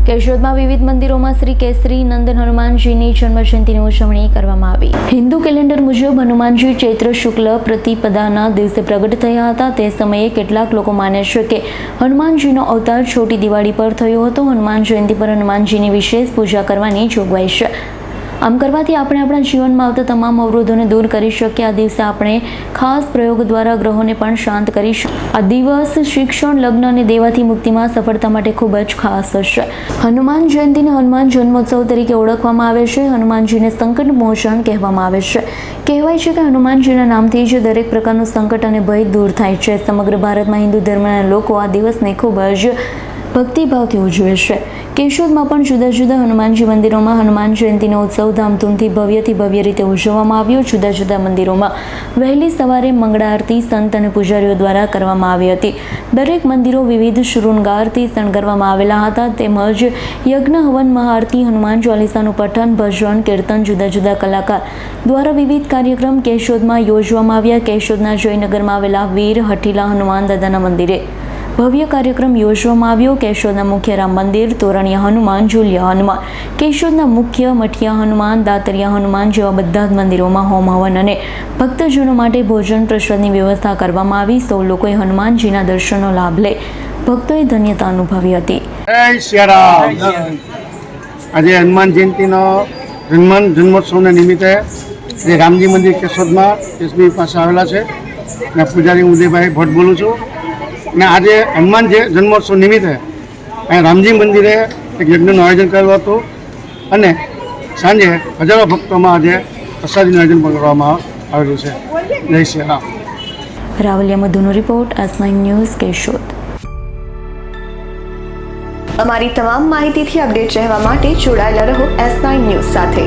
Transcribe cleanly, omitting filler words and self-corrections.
કેશોદમાં વિવિધ મંદિરોમાં શ્રી કેસરી નંદન હનુમાનજીની જન્મજયંતિની ઉજવણી કરવામાં આવી। હિન્દુ કેલેન્ડર મુજબ હનુમાનજી ચૈત્ર શુક્લ પ્રતિપદાના દિવસે પ્રગટ થયા હતા। તે સમયે કેટલાક લોકો માને છે કે હનુમાનજીનો અવતાર છોટી દિવાળી પર થયો હતો। હનુમાન જયંતિ પર હનુમાનજીની વિશેષ પૂજા કરવાની જોગવાઈ છે। આમ કરવાથી આપણે આપણા જીવનમાં આવતા તમામ અવરોધોને દૂર કરી શકીએ। આ દિવસે આપણે ખાસ પ્રયોગ દ્વારા ગ્રહોને પણ શાંત કરીશું। આ દિવસ શિક્ષણ, લગ્ન અને દેવાથી મુક્તિમાં સફળતા માટે ખૂબ જ ખાસ હશે। હનુમાન જયંતિને હનુમાન જન્મોત્સવ તરીકે ઓળખવામાં આવે છે। હનુમાનજીને સંકટ મોચન કહેવામાં આવે છે। કહેવાય છે કે હનુમાનજીના નામથી જ દરેક પ્રકારનું સંકટ અને ભય દૂર થાય છે। સમગ્ર ભારતમાં હિન્દુ ધર્મના લોકો આ દિવસને ખૂબ જ ભક્તિભાવથી ઉજવે છે। કેશોદમાં પણ જુદા જુદા હનુમાનજી મંદિરોમાં હનુમાન જયંતિનો ઉત્સવ ધામધૂમથી ભવ્ય રીતે ઉજવવામાં આવ્યો। જુદા જુદા મંદિરોમાં વહેલી સવારે મંગળા આરતી સંત અને પૂજારીઓ દ્વારા કરવામાં આવી હતી। દરેક મંદિરો વિવિધ શૃંગારથી શણગારવામાં આવેલા હતા। તેમજ યજ્ઞ, હવન, મહાઆરતી, હનુમાન ચાલીસાનું પઠન, ભજન, કીર્તન, જુદા જુદા કલાકાર દ્વારા વિવિધ કાર્યક્રમ કેશોદમાં યોજવામાં આવ્યા। કેશોદના જયનગરમાં આવેલા વીર હઠીલા હનુમાન દાદાના મંદિરે ભવ્ય કાર્યક્રમ યોજવામાં આવ્યો। કેશોદના મુખ્ય રામ મંદિર, તોરણિયા હનુમાન, ઝુલિયા હનુમાન, કેશોદના મુખ્ય મઠિયા હનુમાન, દાતરિયા હનુમાન જેવા બધા જ મંદિરોમાં હોમ હવન અને ભક્તજનો માટે ભોજન પ્રસાદની વ્યવસ્થા કરવામાં આવી। સૌ લોકોએ હનુમાનજીના દર્શનનો લાભ લઈ ભક્તોએ ધન્યતા અનુભવી હતી। જય શ્રી રામ। આજે હનુમાન જયંતિનો જન્મોત્સવના નિમિત્તે શ્રી રામજી મંદિર કેશોદમાં એસબી પાસે આવેલા છે અને પૂજારી ઉદયભાઈ ભટ્ટ બોલું છું। અને આજે હનુમાન જન્મોત્સવ નિમિત્તે અહીં રામજી મંદિરે એક યજ્ઞનું આયોજન કરેલું હતું અને સાંજે હજારો ભક્તોમાં આજે પ્રસાદીનું આયોજન પણ કરવામાં આવેલું છે। જય શ્રી રામ। રાવલિયા મધુનો રિપોર્ટ, S9 ન્યૂઝ, કેશોદ। અમારી તમામ માહિતીથી અપડેટ રહેવા માટે જોડાયેલા રહો S9 ન્યૂઝ સાથે।